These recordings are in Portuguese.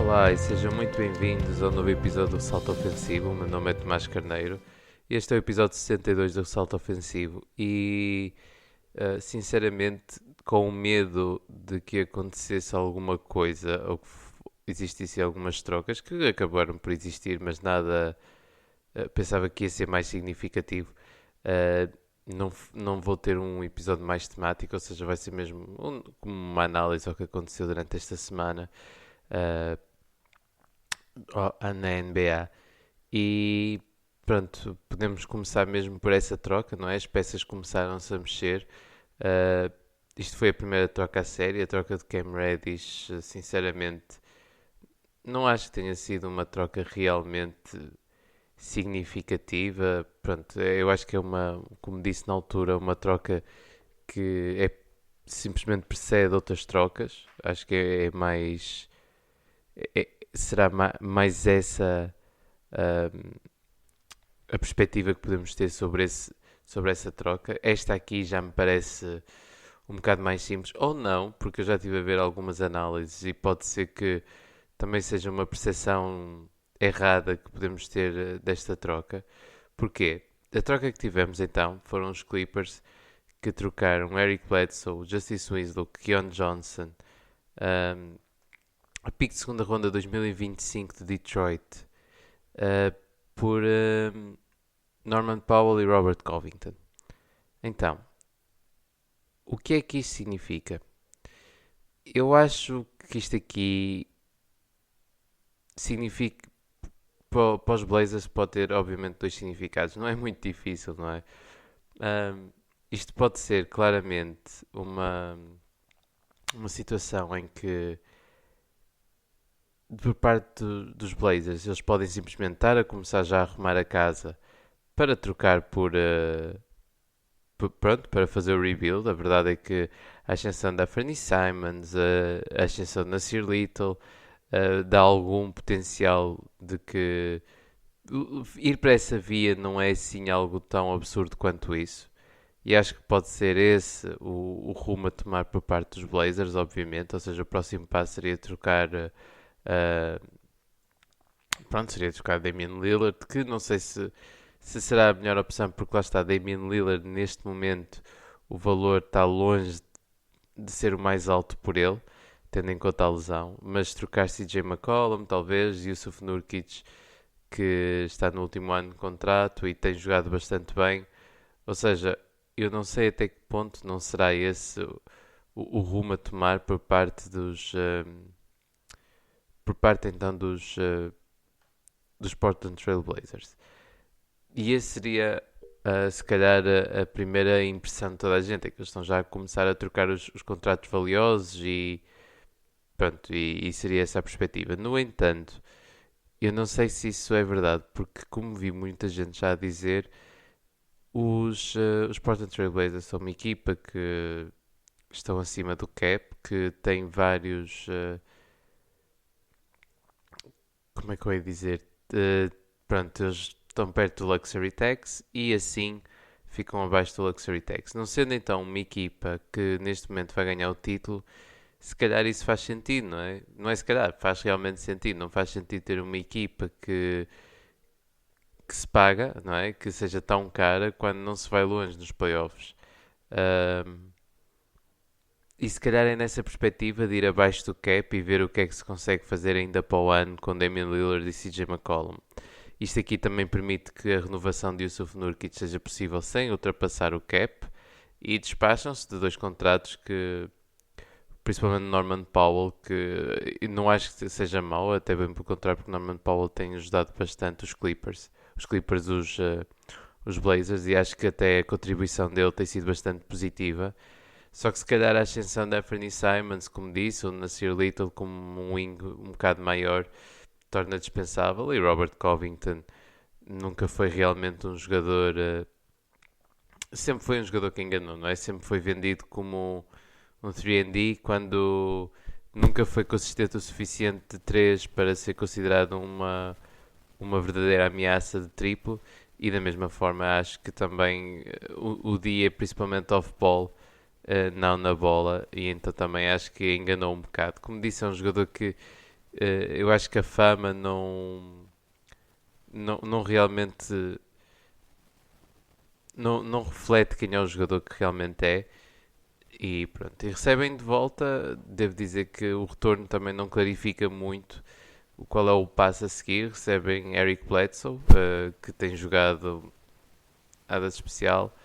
Olá e sejam muito bem-vindos ao novo episódio do Salto Ofensivo. O meu nome é Tomás Carneiro e este é o episódio 62 do Salto Ofensivo. Sinceramente, com o medo de que acontecesse alguma coisa ou que existissem algumas trocas que acabaram por existir, mas nada pensava que ia ser mais significativo. Uh, não vou ter um episódio mais temático, ou seja, vai ser mesmo como uma análise ao que aconteceu durante esta semana. Uh, Na NBA. E pronto, podemos começar mesmo por essa troca, não é? As peças começaram-se a mexer. Uh, Isto foi a primeira troca a sério, a troca de Cam Reddish, sinceramente, não acho que tenha sido uma troca realmente significativa. Pronto, eu acho que é uma, como disse na altura, uma troca que simplesmente precede outras trocas. Acho que é mais. Será mais essa ahm, a perspectiva que podemos ter sobre essa troca. Esta aqui já me parece um bocado mais simples, ou não, porque eu já estive a ver algumas análises e pode ser que também seja uma percepção errada que podemos ter desta troca. Porquê? A troca que tivemos então foram os Clippers que trocaram Eric Bledsoe, Justice Winslow, Keon Johnson, ahm, a pick de segunda ronda 2025 de Detroit, uh, por Norman Powell e Robert Covington. Então, o que é que isto significa? Eu acho que isto aqui significa, para os Blazers pode ter obviamente dois significados. Não é muito difícil, não é? Isto pode ser claramente uma situação em que por parte dos Blazers eles podem simplesmente estar a começar já a arrumar a casa para trocar pronto, para fazer o rebuild. A verdade é que a ascensão da Fernie Simons, a ascensão de Nasir Little, dá algum potencial de que ir para essa via não é assim algo tão absurdo quanto isso. E acho que pode ser esse o rumo a tomar por parte dos Blazers, obviamente. Ou seja, o próximo passo seria trocar. Pronto, seria trocar Damian Lillard, que não sei se será a melhor opção, porque lá está Damian Lillard neste momento. O valor está longe de ser o mais alto por ele, tendo em conta a lesão. Mas trocar CJ McCollum, talvez, Yusuf Nurkic, que está no último ano de contrato e tem jogado bastante bem. Ou seja, eu não sei até que ponto não será esse o rumo a tomar por parte por parte então dos Portland Trail Blazers. E esse seria se calhar a primeira impressão de toda a gente, é que eles estão já a começar a trocar os contratos valiosos e pronto, e seria essa a perspectiva. No entanto, eu não sei se isso é verdade, porque como vi muita gente já a dizer, os Portland Trail Blazers são uma equipa que estão acima do cap, que tem vários como é que eu ia dizer? Uh, Pronto, eles estão perto do Luxury Tax e assim ficam abaixo do Luxury Tax. Não sendo então uma equipa que neste momento vai ganhar o título, se calhar isso faz sentido, não é? Não é se calhar, faz realmente sentido. Não faz sentido ter uma equipa que se paga, não é? Que seja tão cara quando não se vai longe nos playoffs. Um, e se calhar é nessa perspectiva de ir abaixo do cap e ver o que é que se consegue fazer ainda para o ano com Damian Lillard e CJ McCollum. Isto aqui também permite que a renovação de Yusuf Nurkic seja possível sem ultrapassar o cap e despacham-se de dois contratos que, principalmente Norman Powell, que não acho que seja mau, até bem pelo contrário, porque Norman Powell tem ajudado bastante os Blazers, e acho que até a contribuição dele tem sido bastante positiva. Só que se calhar a ascensão da Anthony Simons, como disse, ou Nasir Little como um wing um bocado maior, torna dispensável. E Robert Covington nunca foi realmente um jogador. Sempre foi um jogador que enganou, não é? Sempre foi vendido como um 3D quando nunca foi consistente o suficiente de 3 para ser considerado uma verdadeira ameaça de triplo. E da mesma forma acho que também o dia, principalmente off-ball, não na bola, e então também acho que enganou um bocado. Como disse, é um jogador que Eu acho que a fama não realmente não reflete quem é o jogador que realmente é. E pronto, e recebem de volta, devo dizer que o retorno também não clarifica muito qual é o passo a seguir. Recebem Eric Bledsoe, que tem jogado nada de especial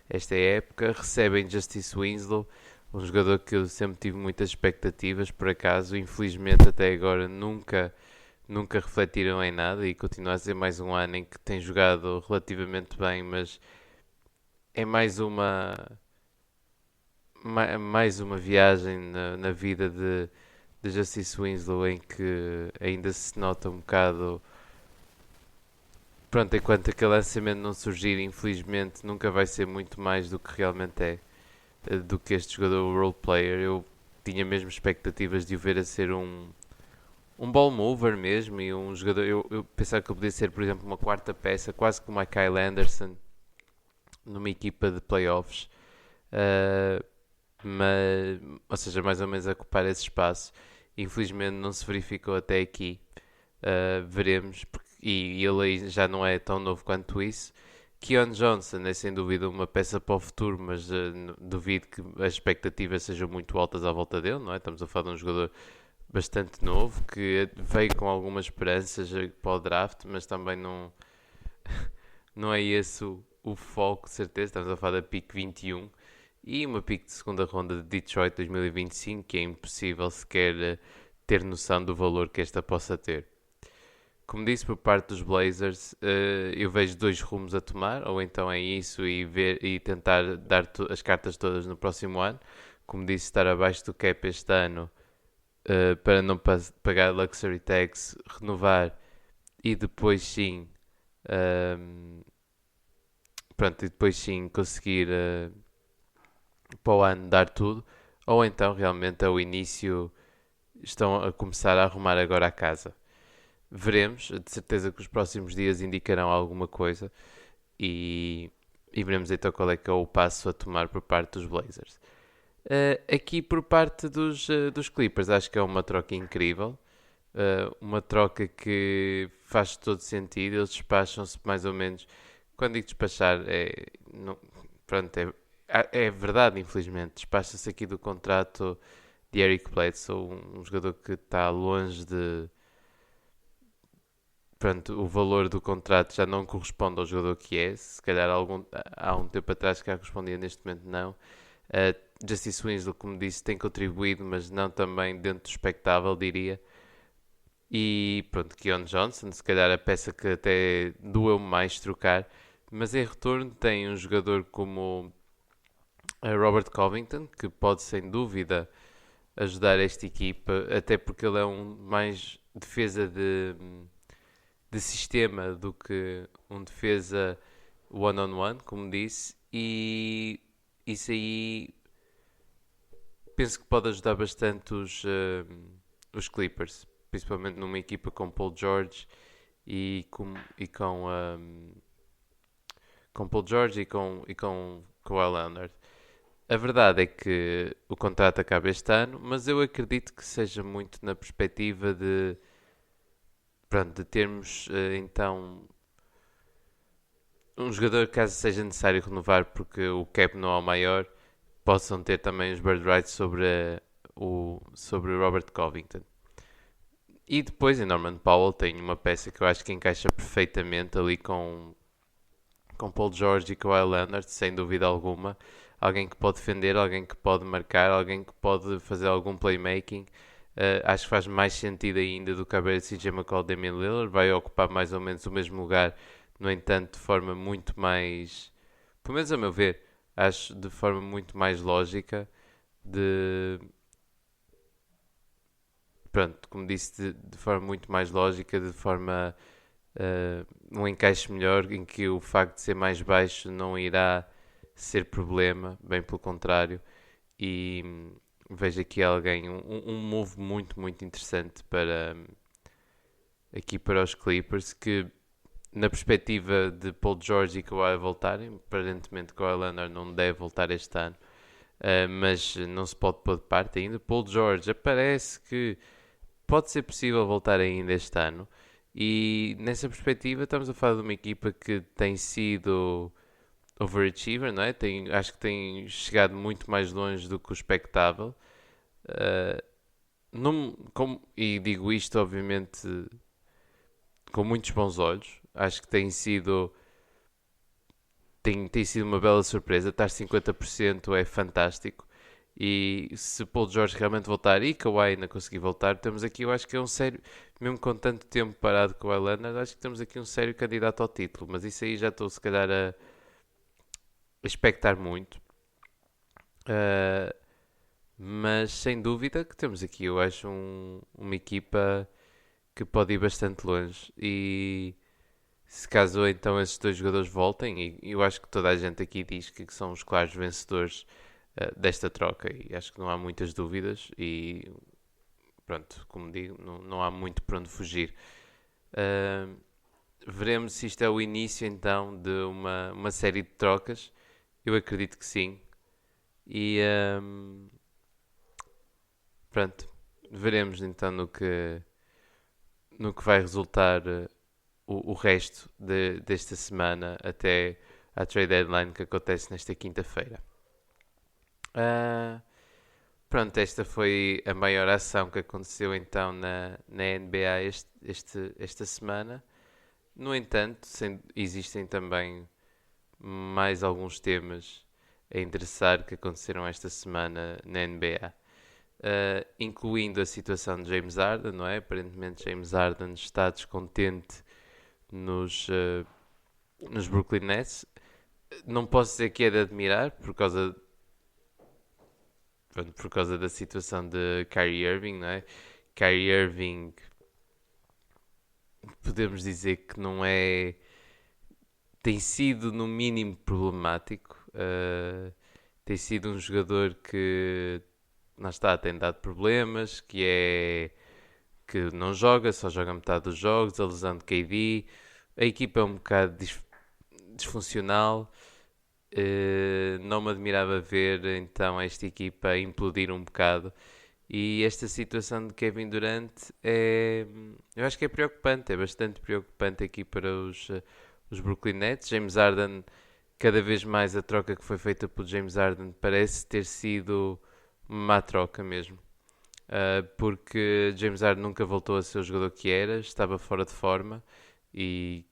esta época. Recebem Justice Winslow, um jogador que eu sempre tive muitas expectativas, por acaso, infelizmente até agora nunca refletiram em nada e continua a ser mais um ano em que tem jogado relativamente bem, mas é mais uma viagem na vida de Justice Winslow em que ainda se nota um bocado. Pronto, enquanto aquele lançamento não surgir, infelizmente nunca vai ser muito mais do que realmente é, do que este jogador role player. Eu tinha mesmo expectativas de o ver a ser um ball mover mesmo e um jogador. Eu pensava que ele podia ser, por exemplo, uma quarta peça, quase como a Kyle Anderson numa equipa de playoffs. Uh, mas, ou seja, mais ou menos a ocupar esse espaço. Infelizmente não se verificou até aqui. Veremos, e ele aí já não é tão novo quanto isso. Keon Johnson é sem dúvida uma peça para o futuro, mas duvido que as expectativas sejam muito altas à volta dele, não é? Estamos a falar de um jogador bastante novo que veio com algumas esperanças para o draft, mas também não é esse o foco, de certeza. Estamos a falar da pick 21 e uma pick de segunda ronda de Detroit 2025, que é impossível sequer ter noção do valor que esta possa ter. Como disse, por parte dos Blazers, eu vejo dois rumos a tomar, ou então é isso e tentar dar as cartas todas no próximo ano. Como disse, estar abaixo do cap este ano para não pagar luxury tax, renovar e depois sim, pronto, e depois sim conseguir para o ano dar tudo, ou então realmente ao início estão a começar a arrumar agora a casa. Veremos, de certeza que os próximos dias indicarão alguma coisa e veremos então qual é que é o passo a tomar por parte dos Blazers. Aqui por parte dos Clippers, acho que é uma troca incrível, uma troca que faz todo sentido. Eles despacham-se mais ou menos. Quando digo despachar, pronto, é verdade, infelizmente. Despacha-se aqui do contrato de Eric Bledsoe, um jogador que está longe de. Pronto, o valor do contrato já não corresponde ao jogador que é. Se calhar há um tempo atrás que correspondia, neste momento não. Justice Winslow, como disse, tem contribuído, mas não também dentro do expectável, diria. E pronto, Keon Johnson, se calhar a peça que até doeu mais trocar. Mas em retorno tem um jogador como Robert Covington, que pode sem dúvida ajudar esta equipa, até porque ele é um mais defesa de sistema do que um defesa one-on-one, como disse, e isso aí penso que pode ajudar bastante os Clippers, principalmente numa equipa com Paul George com Paul George e com Kawhi Leonard. A verdade é que o contrato acaba este ano, mas eu acredito que seja muito na perspectiva de termos então um jogador, caso seja necessário renovar, porque o cap não é o maior, possam ter também os bird rights sobre o Robert Covington. E depois em Norman Powell tem uma peça que eu acho que encaixa perfeitamente ali com Paul George e Kawhi Leonard, sem dúvida alguma. Alguém que pode defender, alguém que pode marcar, alguém que pode fazer algum playmaking. Acho que faz mais sentido ainda do que haver CJ McCollum e Damian Lillard. Vai ocupar mais ou menos o mesmo lugar, no entanto, de forma muito mais, pelo menos a meu ver, acho de forma muito mais lógica. De, pronto, como disse, de forma muito mais lógica, de forma um encaixe melhor, em que o facto de ser mais baixo não irá ser problema, bem pelo contrário. E vejo aqui alguém, um move muito, muito interessante aqui para os Clippers, que na perspectiva de Paul George e Kawhi voltarem, aparentemente Kawhi Leonard não deve voltar este ano, mas não se pode pôr de parte ainda. Paul George parece que pode ser possível voltar ainda este ano. E nessa perspectiva estamos a falar de uma equipa que tem sido overachiever, não é? Acho que tem chegado muito mais longe do que o expectável. Uh, e digo isto, obviamente, com muitos bons olhos. Acho que tem sido uma bela surpresa. Estar 50% é fantástico. E se Paul George realmente voltar e Kawhi ainda conseguir voltar, temos aqui, eu acho que é um sério, mesmo com tanto tempo parado com o Kawhi Leonard, acho que temos aqui um sério candidato ao título. Mas isso aí já estou, se calhar, a expectar muito. Uh, mas sem dúvida que temos aqui, eu acho, uma equipa que pode ir bastante longe. E se caso então esses dois jogadores voltem, e eu acho que toda a gente aqui diz que são os claros vencedores desta troca, e acho que não há muitas dúvidas. E pronto, como digo, não há muito para onde fugir. Uh, Veremos se isto é o início então de uma série de trocas. Eu acredito que sim. E pronto, veremos então no que vai resultar o resto desta semana até à trade deadline que acontece nesta quinta-feira. Ah, pronto, esta foi a maior ação que aconteceu então na NBA esta semana. No entanto, existem também mais alguns temas a interessar que aconteceram esta semana na NBA. Incluindo a situação de James Harden, não é? Aparentemente James Harden está descontente nos Brooklyn Nets. Não posso dizer que é de admirar por causa da situação de Kyrie Irving, não é? Kyrie Irving, podemos dizer que não é, tem sido no mínimo problemático. Tem sido um jogador que não está, tem dado problemas, que não joga, só joga metade dos jogos, a lesão de KD. A equipa é um bocado disfuncional. Não me admirava ver então esta equipa implodir um bocado. E esta situação de Kevin Durant eu acho que é preocupante, é bastante preocupante aqui para os Brooklyn Nets. James Harden, cada vez mais a troca que foi feita por James Harden parece ter sido uma má troca mesmo. Porque James Harden nunca voltou a ser o jogador que era, estava fora de forma e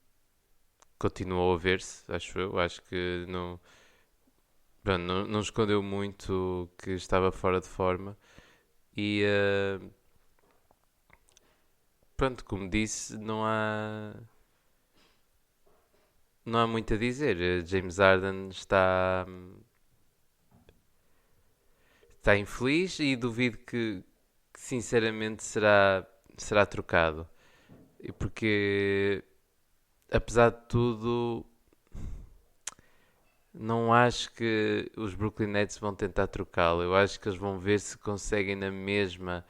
continuou a ver-se, acho eu. Acho que pronto, não escondeu muito que estava fora de forma. E pronto, como disse, não há muito a dizer. James Harden está infeliz e duvido que sinceramente será trocado. Porque apesar de tudo, não acho que os Brooklyn Nets vão tentar trocá-lo. Eu acho que eles vão ver se conseguem na mesma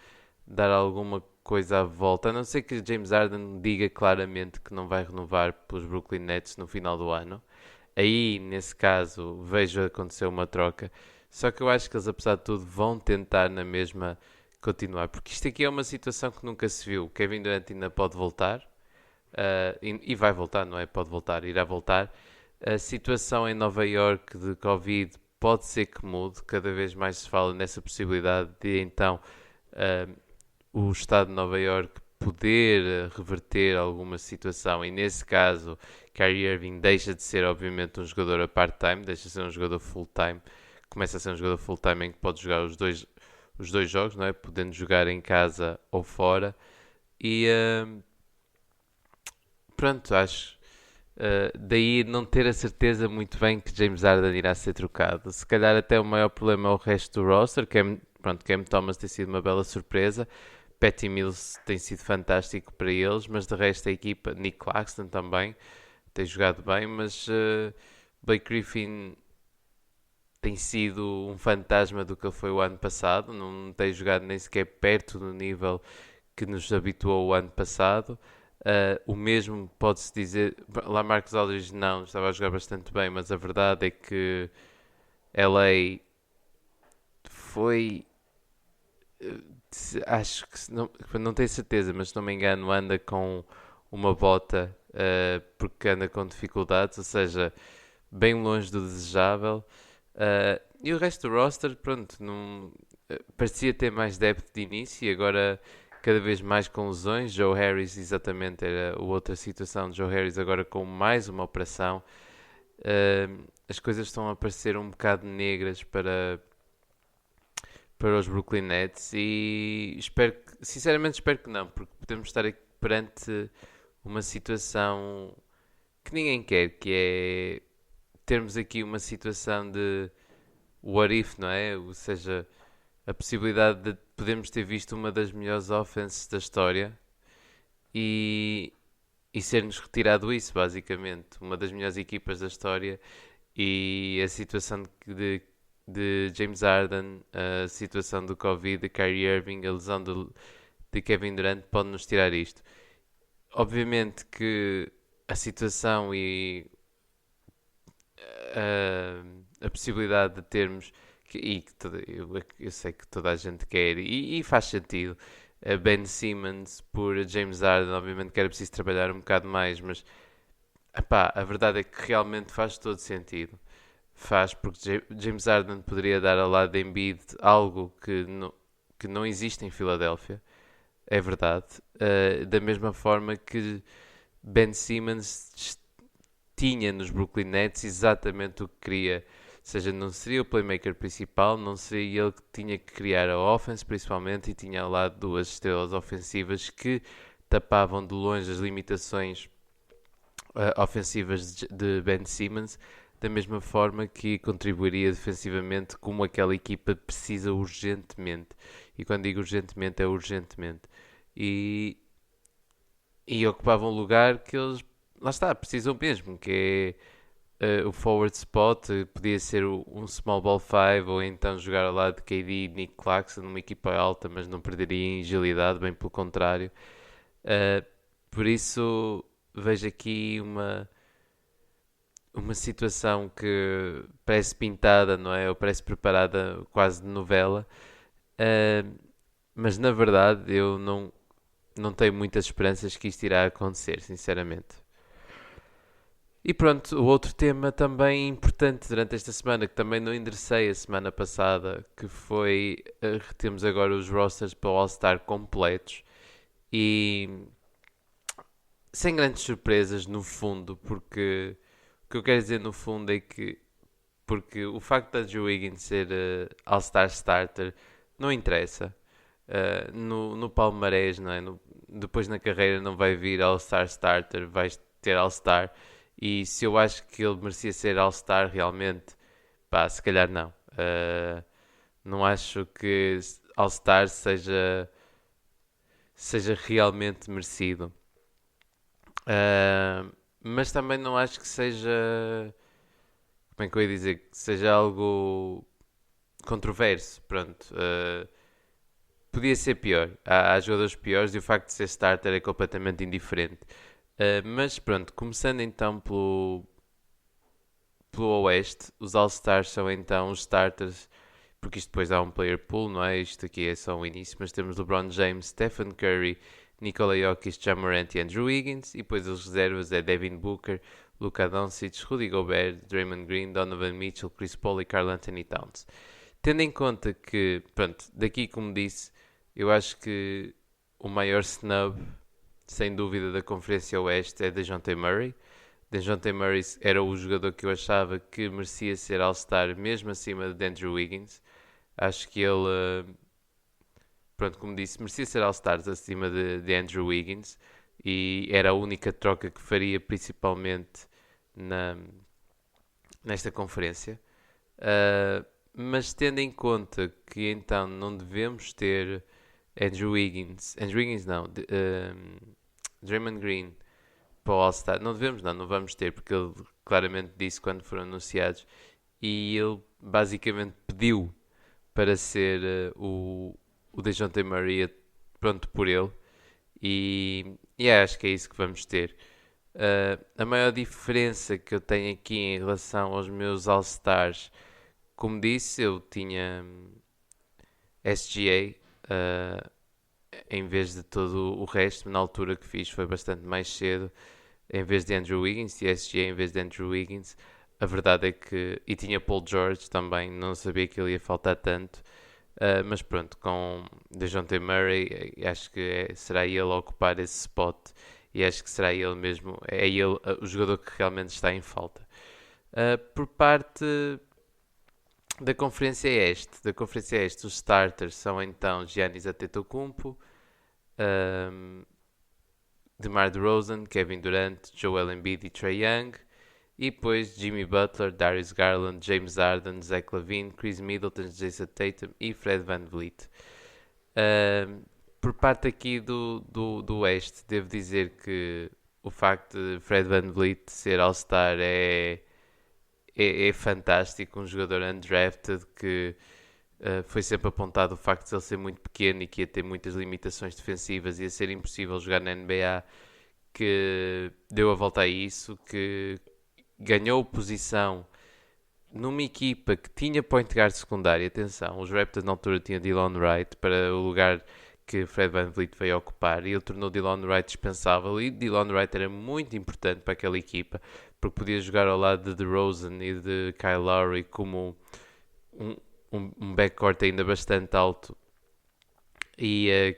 dar alguma coisa à volta. A não ser que James Harden diga claramente que não vai renovar pelos Brooklyn Nets no final do ano. Aí, nesse caso, vejo acontecer uma troca. Só que eu acho que eles, apesar de tudo, vão tentar na mesma continuar. Porque isto aqui é uma situação que nunca se viu. O Kevin Durant ainda pode voltar. E vai voltar, não é? Pode voltar, irá voltar. A situação em Nova Iorque de Covid pode ser que mude. Cada vez mais se fala nessa possibilidade de então o Estado de Nova Iorque poder reverter alguma situação. E nesse caso, Kyrie Irving deixa de ser, obviamente, um jogador a part-time, deixa de ser um jogador full-time. Começa a ser um jogador full-time em que pode jogar os dois jogos, não é? Podendo jogar em casa ou fora. E pronto, acho. Daí não ter a certeza muito bem que James Harden irá ser trocado. Se calhar até o maior problema é o resto do roster. Cam Thomas tem sido uma bela surpresa. Patty Mills tem sido fantástico para eles, mas de resto a equipa, Nick Claxton também tem jogado bem, mas Blake Griffin tem sido um fantasma do que ele foi o ano passado. Não tem jogado nem sequer perto do nível que nos habituou o ano passado. O mesmo pode-se dizer. Lá Marcos Aldridge não, estava a jogar bastante bem, mas a verdade é que LA foi acho que, não tenho certeza, mas se não me engano, anda com uma bota porque anda com dificuldades, ou seja, bem longe do desejável. E o resto do roster, pronto, não, parecia ter mais depth de início e agora cada vez mais com lesões. Joe Harris, exatamente, era a outra situação. Joe Harris agora com mais uma operação. As coisas estão a parecer um bocado negras para os Brooklyn Nets e sinceramente espero que não, porque podemos estar aqui perante uma situação que ninguém quer, que é termos aqui uma situação de what if, não é? Ou seja, a possibilidade de podermos ter visto uma das melhores offenses da história e, e ser-nos retirado isso, basicamente. Uma das melhores equipas da história e a situação de James Harden, a situação do Covid, de Kyrie Irving, a lesão de Kevin Durant pode nos tirar isto. Obviamente que a situação e a possibilidade de termos eu sei que toda a gente quer e faz sentido Ben Simmons por James Harden, obviamente que era preciso trabalhar um bocado mais, mas epá, a verdade é que realmente faz todo sentido. Faz porque James Harden poderia dar ao lado de Embiid algo que não existe em Filadélfia, é verdade. Da mesma forma que Ben Simmons tinha nos Brooklyn Nets exatamente o que queria. Ou seja, não seria o playmaker principal, não seria ele que tinha que criar a offense principalmente e tinha ao lado duas estrelas ofensivas que tapavam de longe as limitações ofensivas de Ben Simmons, da mesma forma que contribuiria defensivamente como aquela equipa precisa urgentemente. E quando digo urgentemente, é urgentemente. E, e ocupava um lugar que eles, lá está, precisam mesmo, que é o forward spot, podia ser um small ball 5 ou então jogar ao lado de KD e Nick Claxton, numa equipa alta, mas não perderia em agilidade, bem pelo contrário. Uh, por isso vejo aqui uma situação que parece pintada, não é? Ou parece preparada quase de novela. Uh, mas na verdade eu não tenho muitas esperanças que isto irá acontecer, sinceramente. E pronto, o outro tema também importante durante esta semana, que também não enderecei a semana passada, que foi, temos agora os rosters para o All-Star completos e sem grandes surpresas no fundo, porque o que eu quero dizer no fundo é que porque o facto de Andrew Wiggins ser All-Star Starter não interessa. No palmarés, não é? Depois na carreira não vai vir All-Star Starter, vais ter All-Star. E se eu acho que ele merecia ser All-Star realmente, pá, se calhar não. Não acho que All-Star seja realmente merecido. Mas também não acho que seja. Como é que eu ia dizer? Que seja algo controverso. Pronto. Podia ser pior. Há jogadores piores e o facto de ser starter é completamente indiferente. Mas pronto, começando então pelo Oeste, os All-Stars são então os starters, porque isto depois dá um player pool, não é? Isto aqui é só o início, mas temos LeBron James, Stephen Curry, Nikola Jokic, Ja Morant e Andrew Wiggins, e depois os reservas é Devin Booker, Luka Doncic, Rudy Gobert, Draymond Green, Donovan Mitchell, Chris Paul e Karl Anthony Towns. Tendo em conta que, pronto, daqui como disse, eu acho que o maior snub, sem dúvida, da Conferência Oeste é DeJounte Murray. DeJounte Murray era o jogador que eu achava que merecia ser All-Star mesmo acima de Andrew Wiggins. Acho que ele, pronto, como disse, merecia ser All-Star acima de Andrew Wiggins e era a única troca que faria principalmente na, nesta conferência. Mas tendo em conta que então não devemos ter Andrew Wiggins não, Draymond Green para o All-Star, não devemos não vamos ter, porque ele claramente disse quando foram anunciados e ele basicamente pediu para ser o DeJounte Murray pronto por ele e acho que é isso que vamos ter. A maior diferença que eu tenho aqui em relação aos meus All-Stars, como disse, eu tinha SGA, uh, em vez de todo o resto. Na altura que fiz foi bastante mais cedo, em vez de Andrew Wiggins, TSG em vez de Andrew Wiggins. A verdade é que. E tinha Paul George também, não sabia que ele ia faltar tanto. Mas pronto, com DeJounte Murray, acho que será ele a ocupar esse spot. E acho que será ele mesmo, é ele o jogador que realmente está em falta. Por parte da Conferência Este, os starters são então Giannis Antetokounmpo, um, DeMar DeRozan, Kevin Durant, Joel Embiid e Trae Young. E depois Jimmy Butler, Darius Garland, James Harden, Zach LaVine, Chris Middleton, Jason Tatum e Fred VanVleet. Por parte aqui do Oeste, devo dizer que o facto de Fred VanVleet ser All-Star é fantástico. Um jogador undrafted que foi sempre apontado o facto de ele ser muito pequeno e que ia ter muitas limitações defensivas e ia ser impossível jogar na NBA, que deu a volta a isso, que ganhou posição numa equipa que tinha point guard secundário. Atenção, os Raptors na altura tinham Delon Wright para o lugar que Fred VanVleet veio ocupar, e ele tornou Delon Wright dispensável, e Delon Wright era muito importante para aquela equipa porque podia jogar ao lado de DeRozan e de Kyle Lowry como um backcourt ainda bastante alto e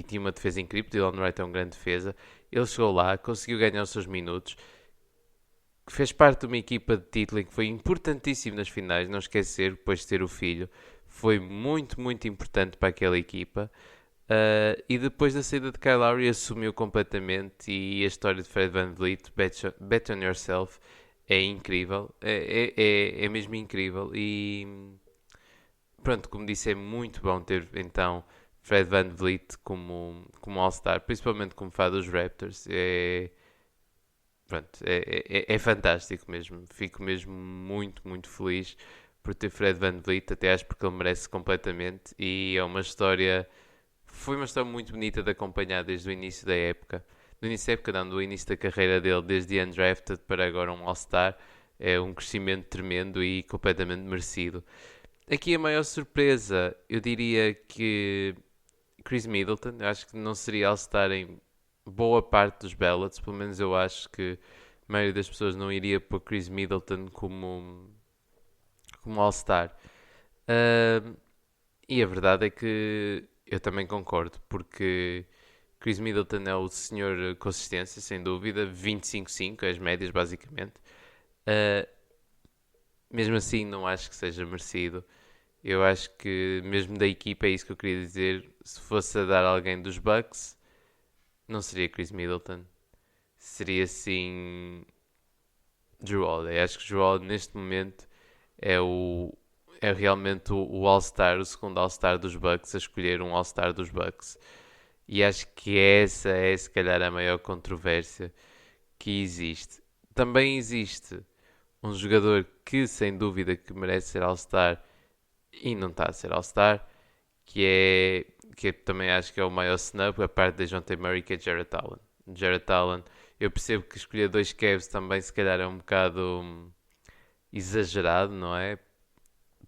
tinha uma defesa incrível. Delon Wright é uma grande defesa. Ele chegou lá, conseguiu ganhar os seus minutos, fez parte de uma equipa de título em que foi importantíssimo nas finais, não esquecer, depois de ter o filho, foi muito, muito importante para aquela equipa. E depois da saída de Kyle Lowry assumiu completamente, e a história de Fred VanVleet, Bet on Yourself, é incrível, é mesmo incrível. E pronto, como disse, é muito bom ter então Fred VanVleet como All-Star, principalmente como fã dos Raptors. Pronto, é fantástico mesmo. Fico mesmo muito, muito feliz por ter Fred VanVleet, até acho porque ele merece completamente. E foi uma história muito bonita de acompanhar desde o início da época. Do início da época, não, do início da carreira dele, desde undrafted para agora um All-Star. É um crescimento tremendo e completamente merecido. Aqui a maior surpresa, eu diria que Chris Middleton. Eu acho que não seria All-Star em boa parte dos ballots, pelo menos eu acho que a maioria das pessoas não iria pôr Chris Middleton como All-Star. Uh, e a verdade é que eu também concordo, porque Chris Middleton é o senhor consistência, sem dúvida, 25-5, as médias basicamente. Uh, Mesmo assim, não acho que seja merecido. Eu acho que, mesmo da equipa, é isso que eu queria dizer. Se fosse a dar alguém dos Bucks, não seria Chris Middleton. Seria sim Jrue Holiday. Acho que Jrue Holiday neste momento é realmente o All-Star, o segundo All-Star dos Bucks, a escolher um All-Star dos Bucks. E acho que essa é se calhar a maior controvérsia que existe. Também existe um jogador que sem dúvida que merece ser All-Star e não está a ser All-Star, que eu também acho que é o maior snub, a parte de John T. Murray, que é Jarrett Allen. Jarrett Allen, eu percebo que escolher dois Cavs também se calhar é um bocado exagerado, não é?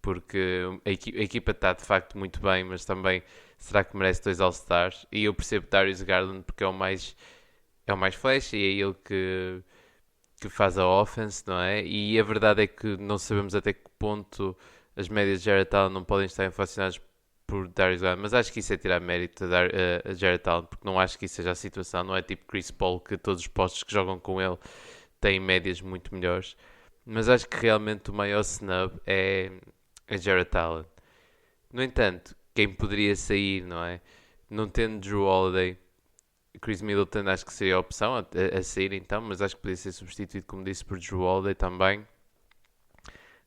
Porque a equipa está de facto muito bem, mas também será que merece dois All-Stars? E eu percebo Darius Garland porque é o mais flash e é ele que faz a offense, não é? E a verdade é que não sabemos até que ponto as médias de Jarrett Allen não podem estar inflacionadas por Darius Garland, mas acho que isso é tirar mérito a Jarrett Allen, porque não acho que isso seja a situação. Não é tipo Chris Paul, que todos os postos que jogam com ele têm médias muito melhores, mas acho que realmente o maior snub é Jarrett Allen. No entanto, quem poderia sair, não é? Não tendo Jrue Holiday, Chris Middleton acho que seria a opção a sair então, mas acho que poderia ser substituído, como disse, por Jrue Holiday também.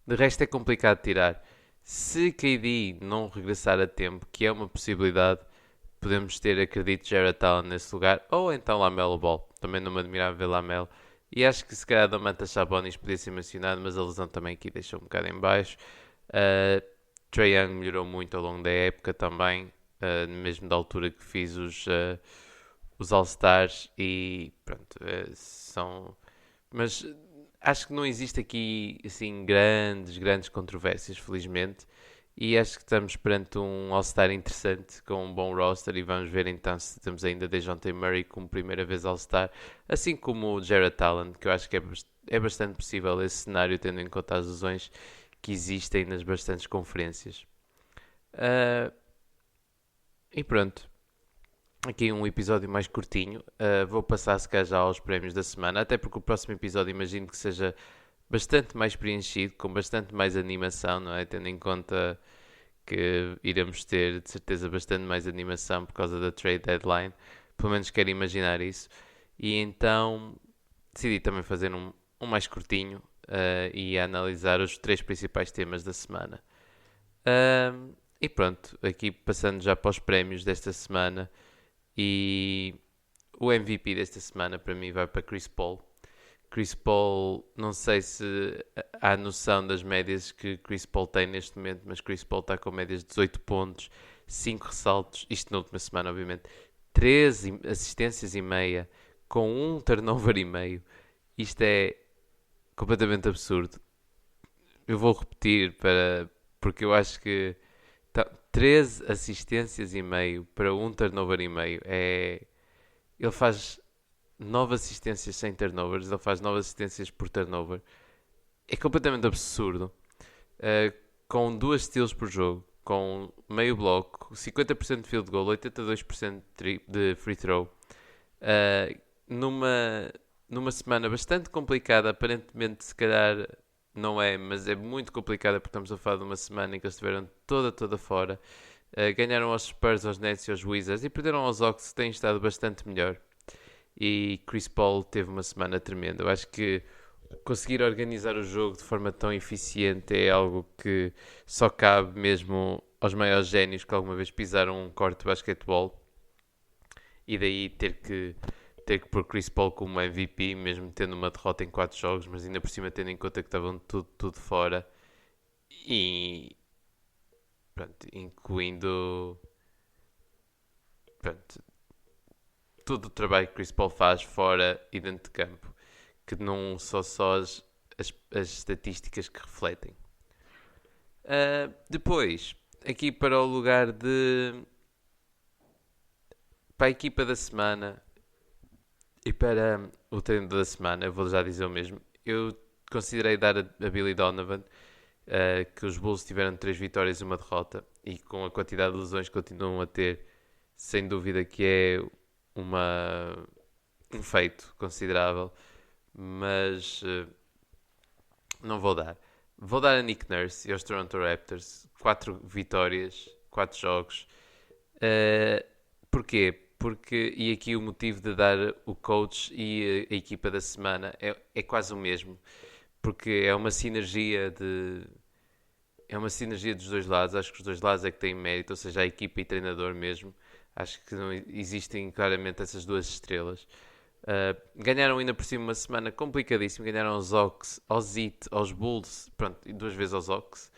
De resto é complicado tirar. Se KD não regressar a tempo, que é uma possibilidade, podemos ter, acredito, Jarrett Allen nesse lugar, ou então Lamelo Ball. Também não me admirava ver Lamelo. E acho que se calhar Domantas Sabonis podia ser mencionado, mas a lesão também aqui deixou um bocado em baixo. Trae Young melhorou muito ao longo da época também, mesmo da altura que fiz os All-Stars, e pronto, são... Mas acho que não existe aqui assim grandes controvérsias, felizmente. E acho que estamos perante um All-Star interessante, com um bom roster, e vamos ver então se temos ainda DeJounte Murray como primeira vez All-Star, assim como o Jarrett Allen, que eu acho que é bastante possível esse cenário, tendo em conta as lesões que existem nas bastantes conferências. Ah, e pronto, aqui um episódio mais curtinho. Vou passar se calhar já aos prémios da semana, até porque o próximo episódio imagino que seja bastante mais preenchido, com bastante mais animação, não é? Tendo em conta que iremos ter de certeza bastante mais animação por causa da trade deadline. Pelo menos quero imaginar isso. E então decidi também fazer um mais curtinho e analisar os três principais temas da semana. E pronto, aqui passando já para os prémios desta semana. E o MVP desta semana para mim vai para Chris Paul. Chris Paul, não sei se há noção das médias que Chris Paul tem neste momento, mas Chris Paul está com médias de 18 pontos, 5 ressaltos, isto na última semana, obviamente, 13 assistências e meia, com um turnover e meio. Isto é completamente absurdo. Eu vou repetir porque eu acho que 13 assistências e meio para um turnover e meio ele faz 9 assistências sem turnovers, ele faz 9 assistências por turnover. É completamente absurdo. Com duas steals por jogo, com meio bloco, 50% de field goal, 82% de free throw. Numa semana bastante complicada, aparentemente se calhar não é, mas é muito complicada porque estamos a falar de uma semana em que eles estiveram toda fora. Ganharam aos Spurs, aos Nets e aos Wizards e perderam aos Hawks, que têm estado bastante melhor. E Chris Paul teve uma semana tremenda. Eu acho que conseguir organizar o jogo de forma tão eficiente é algo que só cabe mesmo aos maiores génios que alguma vez pisaram um corte de basquetebol. E daí ter que pôr Chris Paul como MVP, mesmo tendo uma derrota em 4 jogos, mas ainda por cima tendo em conta que estavam tudo fora. E pronto, incluindo pronto, todo o trabalho que Chris Paul faz fora e dentro de campo, que não são só as estatísticas que refletem. Depois, aqui para o lugar para a equipa da semana e para o treinador da semana, eu vou já dizer o mesmo. Eu considerei dar a Billy Donovan, que os Bulls tiveram 3 vitórias e uma derrota, e com a quantidade de lesões que continuam a ter, sem dúvida que é um feito considerável, mas não vou dar. Vou dar a Nick Nurse e aos Toronto Raptors 4 vitórias, 4 jogos. Porquê? Porque, e aqui o motivo de dar o coach e a equipa da semana é quase o mesmo, porque é uma sinergia dos dois lados. Acho que os dois lados é que têm mérito, ou seja, a equipa e treinador mesmo. Acho que não existem claramente essas duas estrelas. Ganharam ainda por cima uma semana complicadíssima. Ganharam aos Hawks, aos Heat, aos Bulls, pronto, e 2 vezes aos Hawks,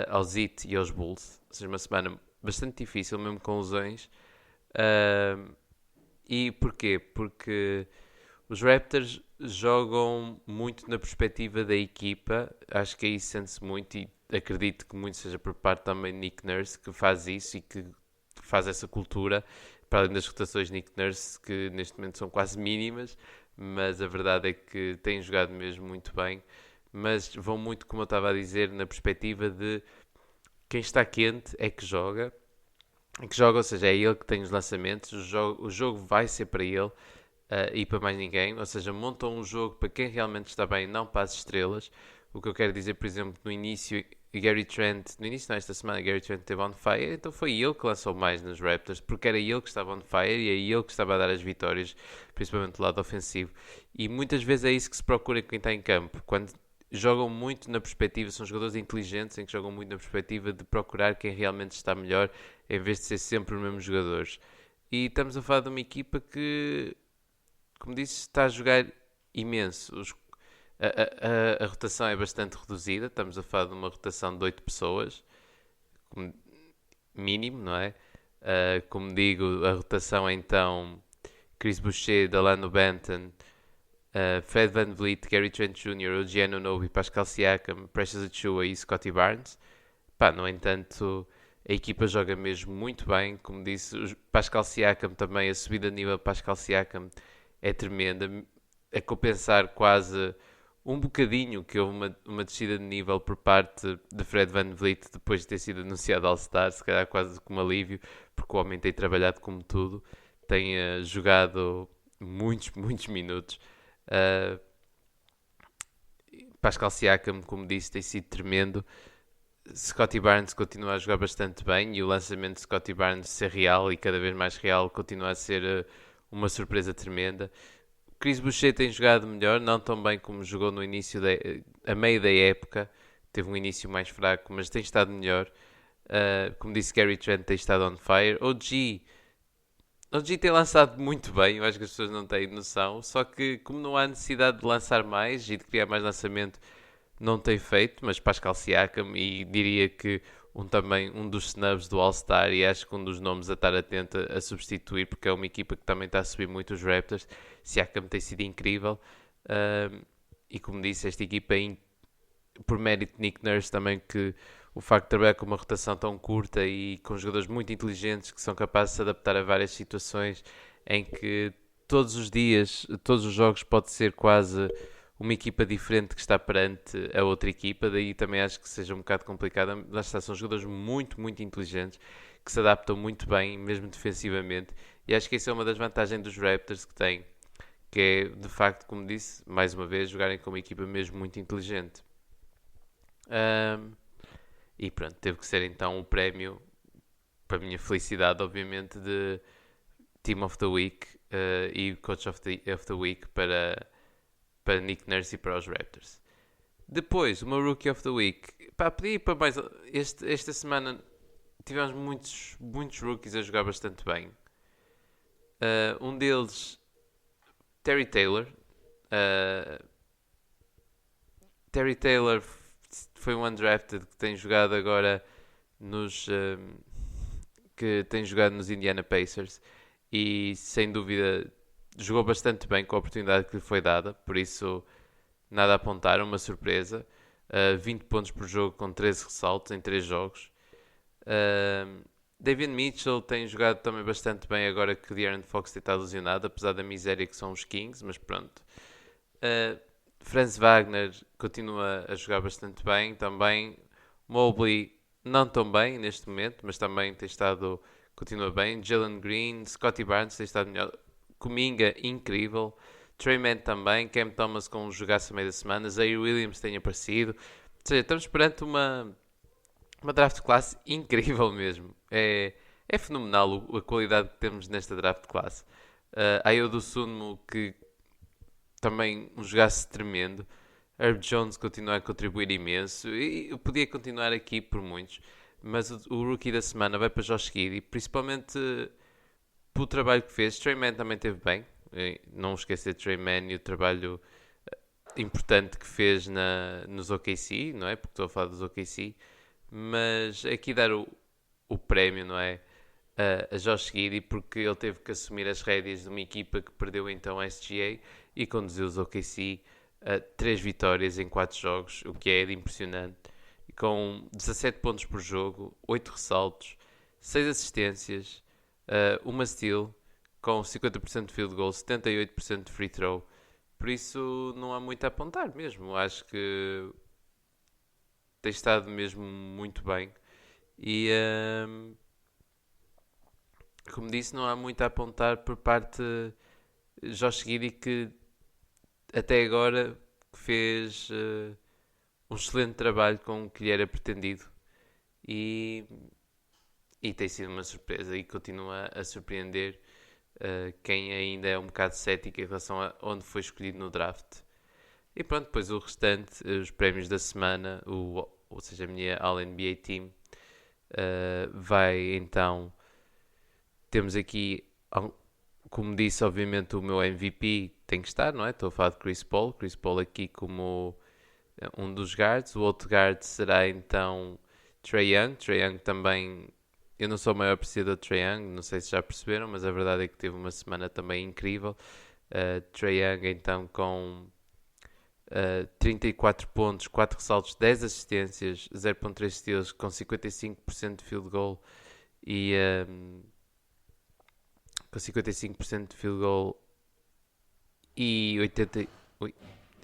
aos Heat e aos Bulls. Ou seja, uma semana bastante difícil, mesmo com lesões. E porquê? Porque os Raptors jogam muito na perspectiva da equipa. Acho que aí sente-se muito e acredito que muito seja por parte também de Nick Nurse, que faz isso e que faz essa cultura, para além das rotações de Nick Nurse, que neste momento são quase mínimas, mas a verdade é que têm jogado mesmo muito bem. Mas vão muito, como eu estava a dizer, na perspectiva de quem está quente é que joga, ou seja, é ele que tem os lançamentos, o jogo vai ser para ele e para mais ninguém, ou seja, montam um jogo para quem realmente está bem, não para as estrelas. O que eu quero dizer, por exemplo, no início, Gary Trent, no início desta semana, Gary Trent teve on fire, então foi ele que lançou mais nos Raptors, porque era ele que estava on fire e é ele que estava a dar as vitórias, principalmente do lado ofensivo. E muitas vezes é isso que se procura quem está em campo, quando jogam muito na perspectiva, são jogadores inteligentes em que jogam muito na perspectiva de procurar quem realmente está melhor, em vez de ser sempre os mesmos jogadores. E estamos a falar de uma equipa que, como disse, está a jogar imenso. A rotação é bastante reduzida, estamos a falar de uma rotação de 8 pessoas, mínimo, não é? Como digo, a rotação é então Chris Boucher, Delano Banton, Fred VanVleet, Gary Trent Jr., Eugene Onobi, Pascal Siakam, Precious Achiuwa e Scottie Barnes. Pá, no entanto, a equipa joga mesmo muito bem. Como disse, Pascal Siakam também, a subida de nível de Pascal Siakam é tremenda. A compensar quase um bocadinho que houve uma descida de nível por parte de Fred VanVleet depois de ter sido anunciado All-Star, se calhar quase como alívio, porque o homem tem trabalhado como tudo, tem jogado muitos, muitos minutos. Uh, Pascal Siakam, como disse, tem sido tremendo. Scottie Barnes continua a jogar bastante bem e o lançamento de Scottie Barnes ser real e cada vez mais real continua a ser uma surpresa tremenda. Chris Boucher tem jogado melhor, não tão bem como jogou no início, a meio da época. Teve um início mais fraco, mas tem estado melhor. Como disse, Gary Trent tem estado on fire. OG tem lançado muito bem, eu acho que as pessoas não têm noção. Só que, como não há necessidade de lançar mais e de criar mais lançamento, não tem feito. Mas Pascal Siakam, e diria que também um dos snubs do All-Star, e acho que um dos nomes a estar atento a substituir, porque é uma equipa que também está a subir muito os Raptors. Siakam tem sido incrível. E como disse, esta equipa por mérito de Nick Nurse também, que o facto de trabalhar com uma rotação tão curta e com jogadores muito inteligentes que são capazes de se adaptar a várias situações em que todos os dias, todos os jogos pode ser quase uma equipa diferente que está perante a outra equipa, daí também acho que seja um bocado complicado. Lá está, são jogadores muito, muito inteligentes que se adaptam muito bem, mesmo defensivamente, e acho que essa é uma das vantagens dos Raptors que têm, que é, de facto, como disse, mais uma vez, jogarem com uma equipa mesmo muito inteligente. E pronto, teve que ser então o prémio, para a minha felicidade, obviamente, de Team of the Week e Coach of the Week para Nick Nurse e para os Raptors. Depois, uma Rookie of the Week. Pá, pedi ir para mais. Esta semana tivemos muitos rookies a jogar bastante bem. Um deles, Terry Taylor. Terry Taylor foi um undrafted que tem jogado agora que tem jogado nos Indiana Pacers e sem dúvida jogou bastante bem com a oportunidade que lhe foi dada, por isso nada a apontar, uma surpresa. 20 pontos por jogo com 13 ressaltos em 3 jogos. David Mitchell tem jogado também bastante bem agora que o De'Aaron Fox está lesionado, apesar da miséria que são os Kings, mas pronto. Franz Wagner continua a jogar bastante bem também. Mobley não tão bem neste momento, mas também continua bem. Jalen Green, Scottie Barnes tem estado melhor. Kuminga, incrível. Trey Mann também. Cam Thomas com um jogaço a meio da semana. Zaire Williams tem aparecido. Ou seja, estamos perante uma draft classe incrível mesmo. É fenomenal a qualidade que temos nesta draft classe. Ayo Dosunmu, que também um jogaço tremendo. Herb Jones continua a contribuir imenso. E eu podia continuar aqui por muitos. Mas o rookie da semana vai para Josh Giddey, principalmente pelo trabalho que fez. Trey Mann também teve bem. Não esquecer de Trey Mann e o trabalho importante que fez nos OKC, não é? Porque estou a falar dos OKC. Mas aqui dar o prémio, não é? A Josh Giddey, porque ele teve que assumir as rédeas de uma equipa que perdeu então a SGA e conduziu os OKC a 3 vitórias em 4 jogos, o que é de impressionante. Com 17 pontos por jogo, 8 ressaltos, 6 assistências, uma steal, com 50% de field goal, 78% de free throw. Por isso não há muito a apontar mesmo. Acho que tem estado mesmo muito bem. E como disse, não há muito a apontar por parte de Josh Giddey, que até agora fez um excelente trabalho com o que lhe era pretendido e tem sido uma surpresa e continua a surpreender quem ainda é um bocado cético em relação a onde foi escolhido no draft. E pronto, depois o restante, os prémios da semana, ou seja, a minha All-NBA Team, vai então. Temos aqui, como disse, obviamente o meu MVP tem que estar, não é? Estou a falar de Chris Paul. Chris Paul aqui como um dos guards. O outro guard será então Trae Young. Trae Young também. Eu não sou o maior apreciador de Trae Young, não sei se já perceberam, mas a verdade é que teve uma semana também incrível. Trae Young então com 34 pontos, 4 ressaltos, 10 assistências, 0.3 steals, com 55% de field goal e com 55% de field goal e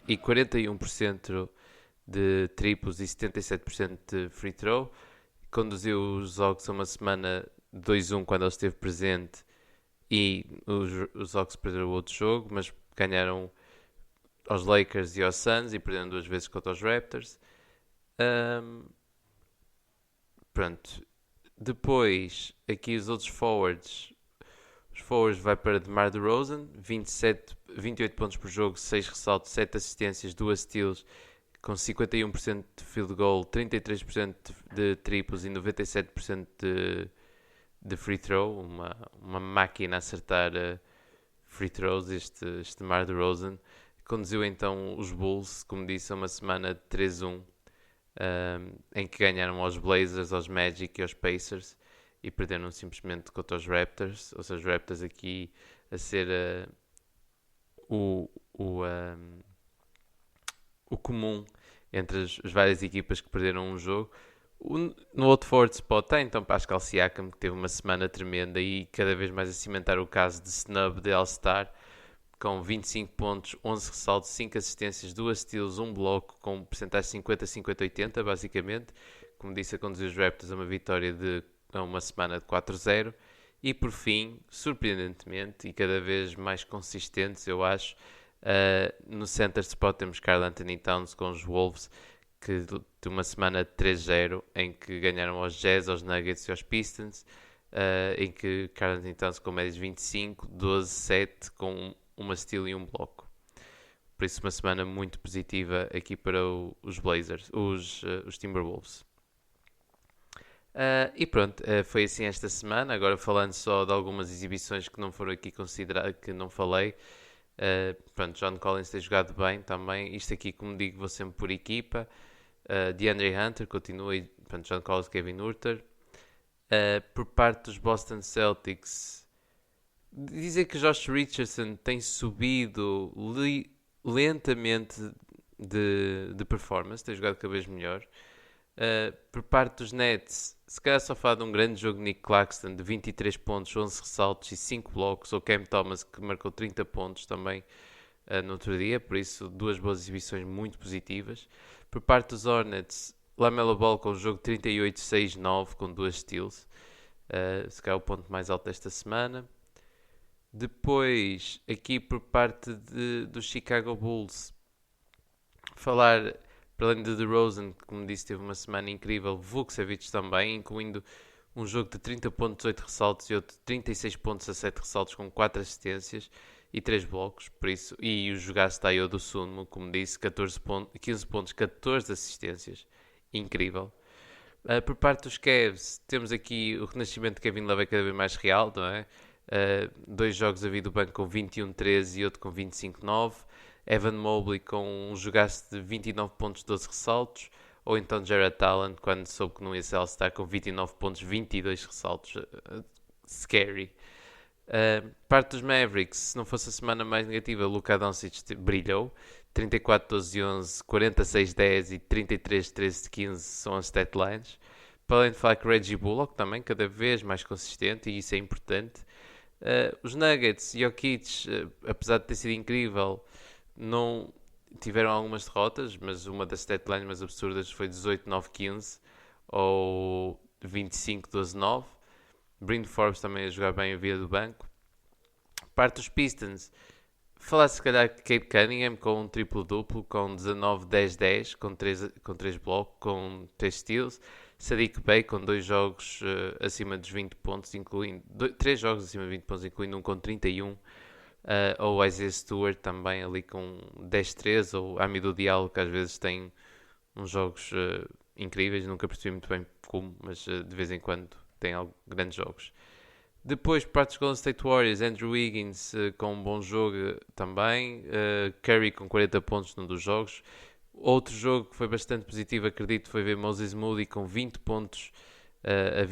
41% de triplos e 77% de free throw. Conduziu os Hawks a uma semana 2-1 quando ele esteve presente, e os Hawks perderam o outro jogo, mas ganharam aos Lakers e aos Suns e perderam 2 vezes contra os Raptors. Pronto. Depois, aqui os outros forwards. Os forwards vai para DeMar DeRozan, 28 pontos por jogo, 6 ressaltos, 7 assistências, 2 steals, com 51% de field goal, 33% de triplos e 97% de free throw. Uma máquina a acertar free throws, este DeMar DeRozan. Conduziu então os Bulls, como disse, a uma semana de 3-1, em que ganharam aos Blazers, aos Magic e aos Pacers, e perderam simplesmente contra os Raptors. Ou seja, os Raptors aqui a ser o comum entre as várias equipas que perderam um jogo. No outro forward spot está então Pascal Siakam, que teve uma semana tremenda e cada vez mais a cimentar o caso de snub de All-Star, com 25 pontos, 11 ressaltos, 5 assistências, 2 steals, 1 bloco, com percentagem 50-50-80, basicamente. Como disse, a conduzir os Raptors a uma vitória de uma semana de 4-0. E por fim, surpreendentemente, e cada vez mais consistentes, eu acho, no center spot temos Karl Anthony Towns com os Wolves, que de uma semana de 3-0, em que ganharam aos Jazz, aos Nuggets e aos Pistons, em que Karl Anthony Towns com médias 25, 12, 7, com uma steal e um bloco. Por isso, uma semana muito positiva aqui para os Blazers, os Timberwolves. E pronto, foi assim esta semana. Agora, falando só de algumas exibições que não foram aqui consideradas, que não falei. Pronto, John Collins tem jogado bem também. Isto aqui, como digo, vou sempre por equipa. DeAndre Hunter continua, e pronto, John Collins, Kevin Huerter. Por parte dos Boston Celtics, dizer que Josh Richardson tem subido lentamente de performance, tem jogado cada vez melhor. Por parte dos Nets, se calhar só falar de um grande jogo de Nick Claxton, de 23 pontos, 11 ressaltos e 5 blocos, ou Cam Thomas, que marcou 30 pontos também no outro dia, por isso 2 boas exibições muito positivas. Por parte dos Hornets, LaMelo Ball com o jogo 38-6-9 com 2 steals, se calhar o ponto mais alto desta semana. Depois, aqui por parte dos Chicago Bulls, falar, para além de DeRozan, que como disse teve uma semana incrível, Vukcevic também, incluindo um jogo de 30 pontos, 8 ressaltos e outro de 36 pontos a 7 ressaltos com 4 assistências e 3 blocos, por isso, e o jogaço Taio do Sunmo, como disse, 15 pontos, 14 assistências, incrível. Por parte dos Cavs, temos aqui o renascimento de Kevin Love é cada vez mais real, não é? 2 jogos a vir do banco com 21-13 e outro com 25-9. Evan Mobley com um jogaço de 29 pontos, 12 ressaltos. Ou então Jared Allen, quando soube que não ia ser All-Star, com 29 pontos, 22 ressaltos. Scary. Parte dos Mavericks, se não fosse a semana mais negativa, Luka Doncic brilhou. 34-12-11, 46-10 e 33-13-15 são as statlines. Para além de falar que Reggie Bullock também, cada vez mais consistente, e isso é importante. Os Nuggets, Jokic, apesar de ter sido incrível, não tiveram algumas derrotas, mas uma das statlines mais absurdas foi 18-9-15 ou 25-12-9. Bryn Forbes também a jogar bem a via do banco. Parte dos Pistons, falar se calhar que Cade Cunningham com um triplo-duplo, com 19-10-10, com 3 blocos, com 3 steals. Sadiq Bey com 2 jogos acima dos 20 pontos, incluindo 3 jogos acima de 20 pontos, incluindo um com 31. Ou Isaiah Stewart também ali com 10-13, ou Amidou Diallo, que às vezes tem uns jogos incríveis, nunca percebi muito bem como, mas de vez em quando tem grandes jogos. Depois, por parte dos Golden State Warriors, Andrew Wiggins com um bom jogo também, Curry com 40 pontos num dos jogos. Outro jogo que foi bastante positivo, acredito, foi ver Moses Moody com 20 pontos a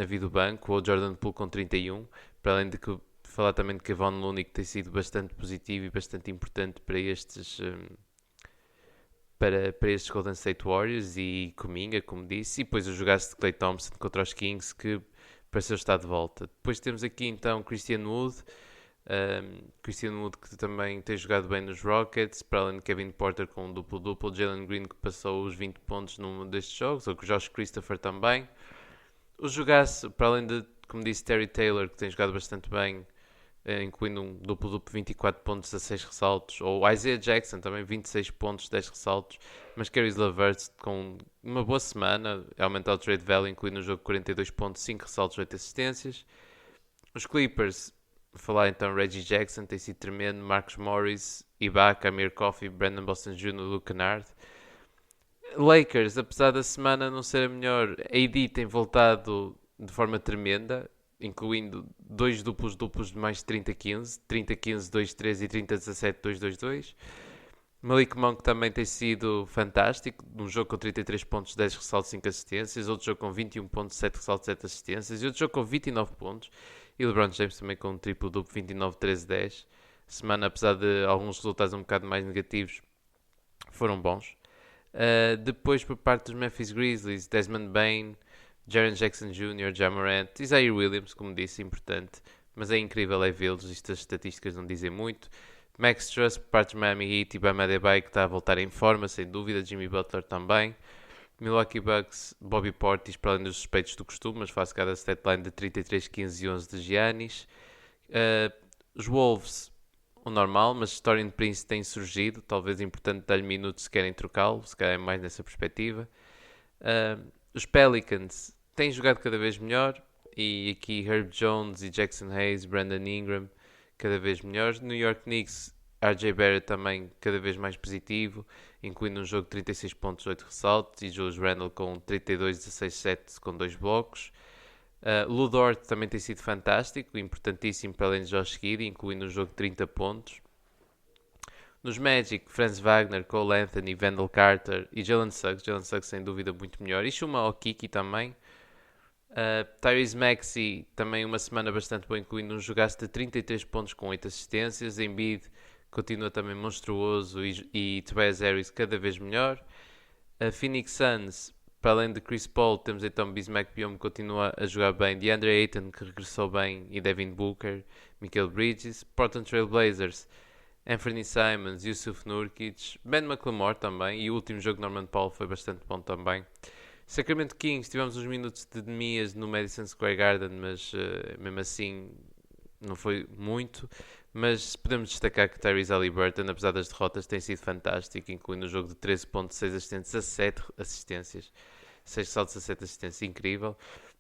vir do banco, ou Jordan Poole com 31, para além de que falar também de Kevon Looney, que tem sido bastante positivo e bastante importante para para estes Golden State Warriors e Kuminga, como disse, e depois o jogaço de Klay Thompson contra os Kings, que pareceu estar de volta. Depois temos aqui então Christian Wood, Christian Wood que também tem jogado bem nos Rockets, para além de Kevin Porter com um duplo-duplo, Jalen Green que passou os 20 pontos num destes jogos, ou que o Josh Christopher também. O jogaço, para além de, como disse, Terry Taylor, que tem jogado bastante bem, incluindo um duplo-duplo 24 pontos, 16 ressaltos, ou Isaiah Jackson também 26 pontos, 10 ressaltos, mas Caris LeVert com uma boa semana, aumentar o trade value, incluindo no jogo 42 pontos, 5 ressaltos, 8 assistências. Os Clippers, falar então Reggie Jackson, tem sido tremendo, Marcus Morris, Ibaka, Amir Coffey, Brandon Boston Jr., Luke Kennard. Lakers, apesar da semana não ser a melhor, AD tem voltado de forma tremenda, incluindo dois duplos de mais de 30-15, 30-15, 2-3 e 30-17, 2-2-2. Malik Monk também tem sido fantástico, num jogo com 33 pontos, 10 ressaltos, 5 assistências, outro jogo com 21 pontos, 7 ressaltos, 7 assistências, e outro jogo com 29 pontos, e LeBron James também com um triplo-duplo, 29, 13, 10. Semana, apesar de alguns resultados um bocado mais negativos, foram bons. Depois, por parte dos Memphis Grizzlies, Desmond Bane, Jaren Jackson Jr., Ja Morant, Isaiah Williams, como disse, importante, mas é incrível vê-los, estas estatísticas não dizem muito. Max Strus, por parte dos Miami Heat, e Bam Adebayo, que está a voltar em forma, sem dúvida, Jimmy Butler também. Milwaukee Bucks, Bobby Portis, para além dos suspeitos do costume, mas faz cada statline de 33, 15 e 11 de Giannis. Os Wolves, o normal, mas Taurean Prince tem surgido, talvez importante dar-lhe minutos se querem trocá-lo, se calhar é mais nessa perspectiva. Os Pelicans têm jogado cada vez melhor, e aqui Herb Jones e Jackson Hayes, Brandon Ingram, cada vez melhores. New York Knicks, RJ Barrett também cada vez mais positivo, incluindo um jogo de 36 pontos, 8 ressaltos, e Julius Randle com 32, 16, 7 com 2 blocos. Lu Dort também tem sido fantástico, importantíssimo para além de Josh Giddey, incluindo um jogo de 30 pontos. Nos Magic, Franz Wagner, Cole Anthony, Wendell Carter e Jalen Suggs sem dúvida muito melhor. E Shuma Okiki também. Tyrese Maxey também uma semana bastante boa, incluindo um jogaço de 33 pontos com 8 assistências. Embiid continua também monstruoso e Tobias Harris cada vez melhor. Phoenix Suns, para além de Chris Paul, temos então Bismack Biyom que continua a jogar bem, DeAndre Ayton que regressou bem e Devin Booker, Michael Bridges. Portland Trail Blazers, Anthony Simons, Yusuf Nurkic, Ben McLemore também, e o último jogo de Norman Powell foi bastante bom também. Sacramento Kings, tivemos uns minutos de Demias no Madison Square Garden, mas mesmo assim não foi muito. Mas podemos destacar que Tyrese Haliburton, apesar das derrotas, tem sido fantástico, incluindo o jogo de 13.6 assistências a 7 assistências, 6 saltos a 7 assistências, incrível.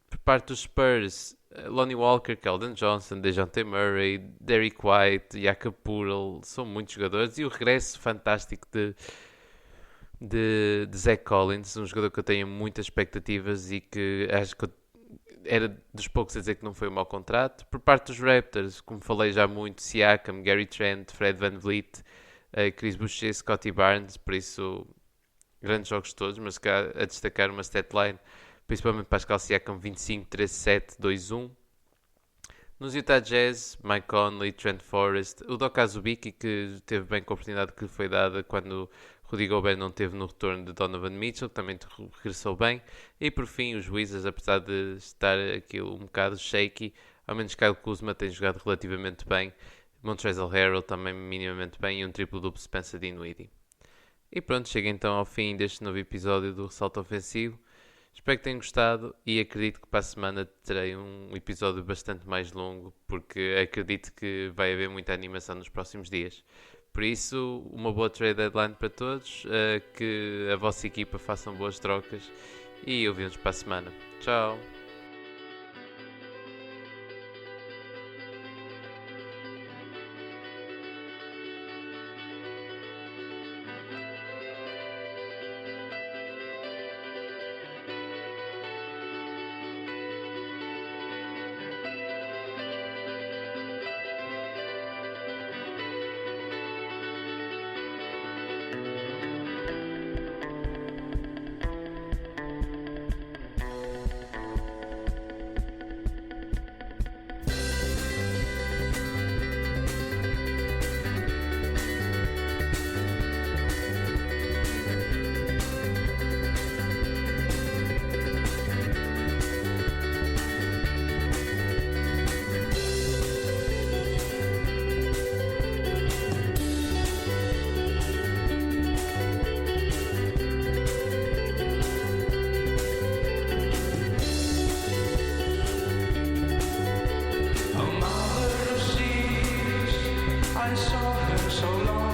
Por parte dos Spurs, Lonnie Walker, Keldon Johnson, DeJounte Murray, Derrick White, Jakob Poeltl, são muitos jogadores, e o regresso fantástico de Zach Collins, um jogador que eu tenho muitas expectativas e que acho que era dos poucos a dizer que não foi um mau contrato. Por parte dos Raptors, como falei já muito, Siakam, Gary Trent, Fred VanVleet, Chris Boucher, Scottie Barnes, por isso grandes jogos todos, mas cá a destacar uma statline, principalmente Pascal Siakam, 25, 13, 7, 2, 1. Nos Utah Jazz, Mike Conley, Trent Forrest, o Doka Azubuike, que teve bem com a oportunidade que lhe foi dada quando Rudy Gobert não teve no retorno de Donovan Mitchell, que também regressou bem. E por fim, os Wizards, apesar de estar aquilo um bocado shaky, ao menos Kyle Kuzma tem jogado relativamente bem, Montrezl Harrell também minimamente bem, e um triplo-duplo Spencer Dinwiddie. E pronto, chega então ao fim deste novo episódio do Ressalto Ofensivo. Espero que tenham gostado e acredito que para a semana terei um episódio bastante mais longo, porque acredito que vai haver muita animação nos próximos dias. Por isso, uma boa trade deadline para todos, que a vossa equipa façam boas trocas e ouvimos para a semana. Tchau! I saw her so long